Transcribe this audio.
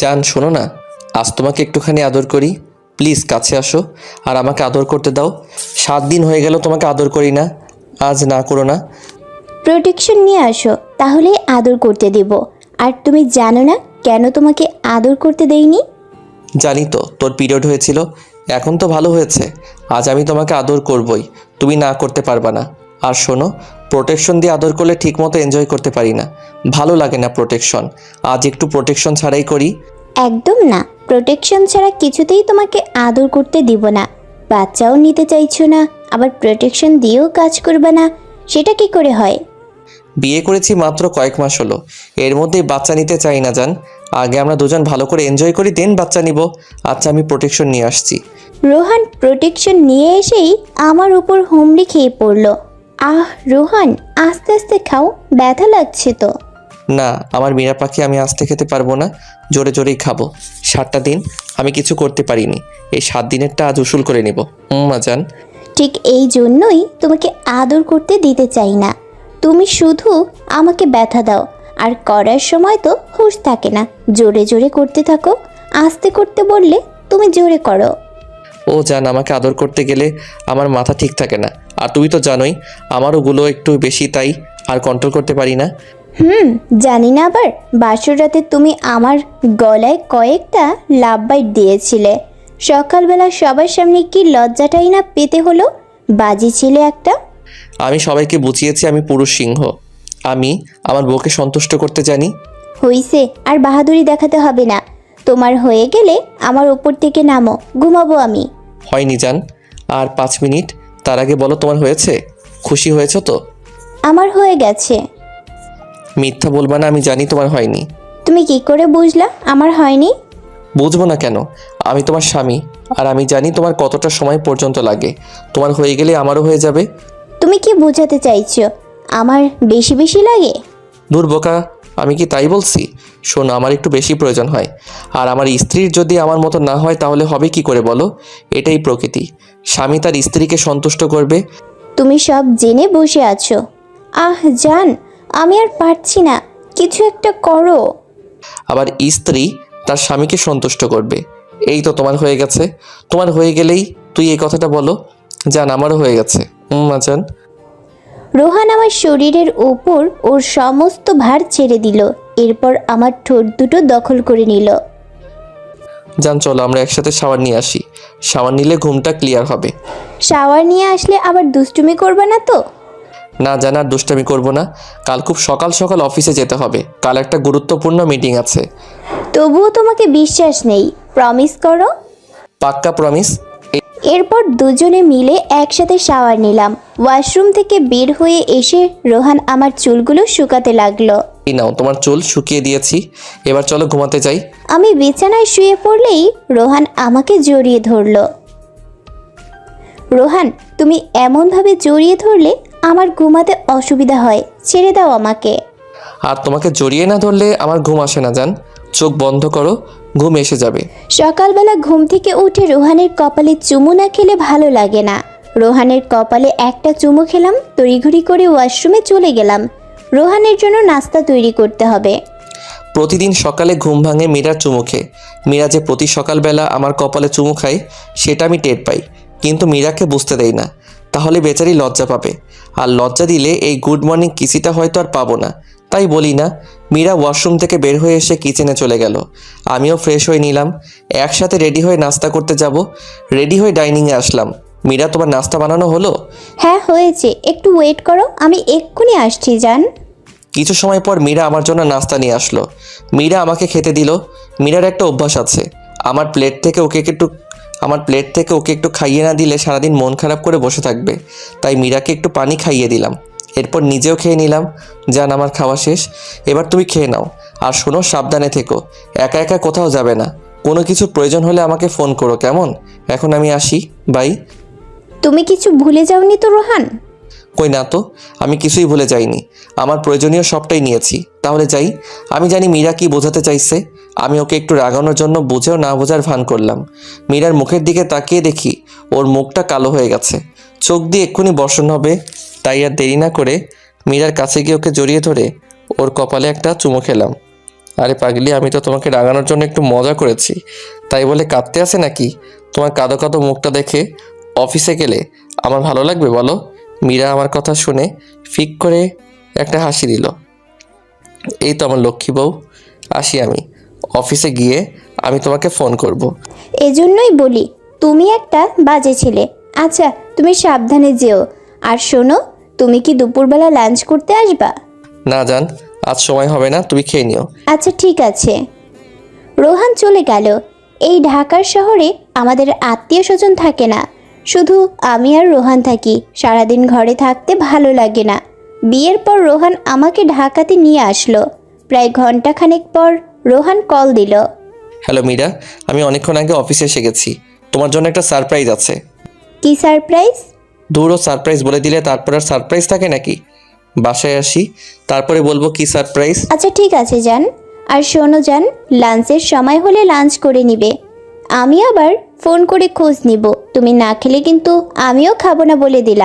জান শোনো না, আজ তোমাকে একটুখানি আদর করি। প্লিজ কাছে আসো আর আমাকে আদর করতে দাও। 7 দিন হয়ে গেল তোমাকে আদর করি না, আজ না করো না। প্রোটেকশন নিয়ে আসো, তাহলে আদর করতে দেব। আর তুমি জানো না কেন তোমাকে আদর করতে দেইনি? জানি তো তোর পিরিয়ড হয়েছিল, এখন তো ভালো হয়েছে। আজ আমি তোমাকে আদর করবই, তুমি না করতে পারবা না। আর শোনো, প্রোটেকশন দিয়ে আদর করলে ঠিকমতো এনজয় করতে পারি না, ভালো লাগে না প্রোটেকশন। আজ একটু প্রোটেকশন ছাড়াই করি। একদম না, প্রোটেকশন ছাড়া কিছুতেই তোমাকে আদর করতে দিব না। বাচ্চাও নিতে চাইছো না, আবার প্রোটেকশন দিয়েও কাজ করবে না, সেটা কি করে হয়? বিয়ে করেছি মাত্র কয়েক মাস হলো, এর মধ্যেই বাচ্চা নিতে চাই না জান। আগে আমরা দুজন ভালো করে এনজয় করি, দেন বাচ্চা নিব। আচ্ছা আমি প্রোটেকশন নিয়ে আসছি। রোহান প্রোটেকশন নিয়ে এসেই আমার উপর হুমড়ি খেয়ে পড়ল। আহ রোহান, আস্তে আস্তে খাও, ব্যথা লাগছে তো। না, আমার মীরা পাখি, আমি আস্তে খেতে পারবো না, জোরে জোরেই খাবো। 7টা দিন আমি কিছু করতে পারিনি, এই 7 দিনেরটা আজ উসুল করে নেব। জান। ঠিক এই জন্যই তোমাকে আদর করতে দিতে চাই না। তুমি শুধু আমাকে ব্যথা দাও, আর করার সময় তো হুঁশ থাকে না। জোরে জোরে করতে থাকো, আস্তে করতে বললে তুমি জোরে করো। ও জান, আমাকে আদর করতে গেলে আমার মাথা ঠিক থাকে না, আর তুমি তো জানোই আমার ওগুলো একটু বেশি, তাই আর কন্ট্রোল করতে পারি না। জানি না, আবার বাসর রাতে তুমি আমার গলায় কয়েকটা লাভ বাইট দিয়েছিলে। সকালবেলা সবার সামনে কি লজ্জাটাই না পেতে হলো। বাজি ছিলে একটা। আমি সবাইকে বুঝিয়েছি আমি পুরুষ সিংহ, আমি আমার বউকে সন্তুষ্ট করতে জানি। হইছে, আর বাহাদুরি দেখাতে হবে না। তোমার হয়ে গেলে আমার ওপর থেকে নামো, ঘুমাবো আমি। হয়নি জান, আর 5 মিনিট, তার আগে বলো তোমার হয়েছে? খুশি হয়েছো তো? আমার হয়ে গেছে। মিথ্যা বলবা না, আমি জানি তোমার হয়নি। তুমি কি করে বুঝলা আমার হয়নি? বুঝবো না কেন, আমি তোমার স্বামী, আর আমি জানি তোমার কতটা সময় পর্যন্ত লাগে। তোমার হয়ে গেলে আমারও হয়ে যাবে। তুমি কি বোঝাতে চাইছো আমার বেশি বেশি লাগে? দূর বোকা, আমি কি তাই বলছি? শোনো, আমার একটু বেশি প্রয়োজন হয়, আর আমার স্ত্রীর যদি আমার মতো না হয় তাহলে হবে কি করে বলো? এটাই প্রকৃতি, স্বামী তার স্ত্রীকে সন্তুষ্ট করবে। তুমি সব জেনে বসে আছো। আহ জান, আমি আর পারছি না, কিছু একটা করো। আবার স্ত্রী তার স্বামীকে সন্তুষ্ট করবে। এই তো তোমার হয়ে গেছে, তোমার হয়ে গেলেই তুই এই কথাটা বলো। জান, আমারও হয়ে গেছে। জান। রোহান আমার শরীরের ওপর ওর সমস্ত ভার ছেড়ে দিল, এরপর আমার ঠোঁট দুটো দখল করে নিল। জান চলো আমরা একসাথে শাওয়ার নিয়ে আসি, শাওয়ার নিলে ঘুমটা ক্লিয়ার হবে। শাওয়ার নিয়ে আসলে আবার দুষ্টুমি করবে না তো? না জান, আর দুষ্টামি করবো না। কাল খুব সকাল সকাল অফিসে যেতে হবে, কাল একটা গুরুত্বপূর্ণ মিটিং আছে। তবুও তোমাকে বিশ্বাস নেই, প্রমিস করো। পাক্কা প্রমিস। এরপর দুজনে মিলে একসাথে শাওয়ার নিলাম। ওয়াশরুম থেকে বের হয়ে এসে রোহান আমার চুলগুলো শুকাতে লাগলো। এই নাও, তোমার চুল শুকিয়ে দিয়েছি, এবার চলো ঘুমাতে যাই। আমি বিছানায় শুয়ে পড়লেই রোহান আমাকে জড়িয়ে ধরলো। রোহান, তুমি এমনভাবে জড়িয়ে ধরলে আমার ঘুমাতে অসুবিধা হয়, ছেড়ে দাও আমাকে। আর তোমাকে জড়িয়ে না ধরলে আমার ঘুম আসে না জান। চোখ বন্ধ করো, ঘুম এসে যাবে। সকালবেলা ঘুম থেকে উঠে রোহানের কপালে চুমু না খেলে ভালো লাগে না। রোহানের কপালে একটা চুমু খেলাম, তড়িঘড়ি করে ওয়াশরুমে চলে গেলাম। রোহানের জন্য নাস্তা তৈরি করতে হবে। প্রতিদিন সকালে ঘুম ভাঙে মীরার চুমু খেয়ে। মীরা যে প্রতি সকালবেলা আমার কপালে চুমু খায় সেটা আমি টের পাই, কিন্তু মীরাকে বুঝতে দেই না, তাহলে বেচারি লজ্জা পাবে। আর লজ্জা দিলে এই গুড মর্নিং কিসিটা হয়তো আর পাবো না, তাই বলি না। মীরা ওয়াশরুম থেকে বের হয়ে এসে কিচেনে চলে গেল, আমিও ফ্রেশ হয়ে নিলাম। একসাথে রেডি হয়ে নাস্তা করতে যাব। রেডি হয়ে ডাইনিংয়ে আসলাম। মীরা, তোমার নাস্তা বানানো হলো? হ্যাঁ হয়েছে, একটু ওয়েট করো, আমি এক্ষুনি আসছি জান। কিছু সময় পর মীরা আমার জন্য নাস্তা নিয়ে আসলো। মীরা আমাকে খেতে দিল। মীরার একটা অভ্যাস আছে, আমার প্লেট থেকে ওকে একটু খাইয়ে না দিলে সারাদিন মন খারাপ করে বসে থাকবে। তাই মীরাকে একটু পানি খাইয়ে দিলাম, এরপর নিজেও খেয়ে নিলাম। জান, আমার খাওয়া শেষ, এবার তুমি খেয়ে নাও। আর শোনো, সাবধানে থেকো, একা একা কোথাও যাবে না। কোনো কিছু প্রয়োজন হলে আমাকে ফোন করো, কেমন? এখন আমি আসি, বাই। তুমি কিছু ভুলে যাওনি তো রোহান? কই না তো, আমি কিছুই ভুলে যাইনি, আমার প্রয়োজনীয় সবটাই নিয়েছি। তাহলে যাই। আমি জানি মীরা কি বোঝাতে চাইছে, আমি ওকে একটু রাগানোর জন্য বুঝেও না বোঝার ভান করলাম। মীরার মুখের দিকে তাকিয়ে দেখি ওর মুখটা কালো হয়ে গেছে, চোখ দিয়ে এক্ষুনি বর্ষণ হবে। তাই আর দেরি না করে মীরার কাছে গিয়ে ওকে জড়িয়ে ধরে ওর কপালে একটা চুমু খেলাম। আরে পাগলি, আমি তো তোমাকে রাগানোর জন্য একটু মজা করেছি, তাই বলে কাঁদতে আসে নাকি? তোমার কাঁদো কাঁদো মুখটা দেখে অফিসে গেলে আমার ভালো লাগবে বলো? মীরা আমার কথা শুনে ফিক করে একটা হাসি দিল। এই তো আমার লক্ষ্মী বউ, আসি আমি। অফিসে গিয়ে আমি তোমাকে ফোন করব। এজন্যই বলি তুমি একটা বাজে ছেলে। আচ্ছা, তুমি সাবধানে যেও। আর শোনো, তুমি কি দুপুরবেলা লাঞ্চ করতে আসবা? না জান, আজ সময় হবে না, তুমি খেয়ে নিও। আচ্ছা ঠিক আছে। রোহান চলে গেল। এই ঢাকার শহরে আমাদের আত্মীয় স্বজন থাকে না, শুধু আমি আর রোহান থাকি। সারাদিন ঘরে থাকতে ভালো লাগে না। বিয়ের পর রোহান আমাকে ঢাকাতে নিয়ে আসলো। প্রায় ঘন্টাখানেক পর রোহান কল দিল। হ্যালো মীরা, আমি অনেকক্ষণ আগে অফিসে এসে গেছি। তোমার জন্য একটা সারপ্রাইজ আছে। কি সারপ্রাইজ? দূরও সারপ্রাইজ বলে দিলে তারপর আর সারপ্রাইজ থাকে নাকি? বাসায় আসি, তারপরে বলবো কি সারপ্রাইজ। আচ্ছা ঠিক আছে যান। আর শোনো যান, লাঞ্চের সময় হলে লাঞ্চ করে নিবে। আমি আবার ফোন করে খোঁজ নিব। তুমি না খেলে কিন্তু আমিও খাবো না বলে দিলাম।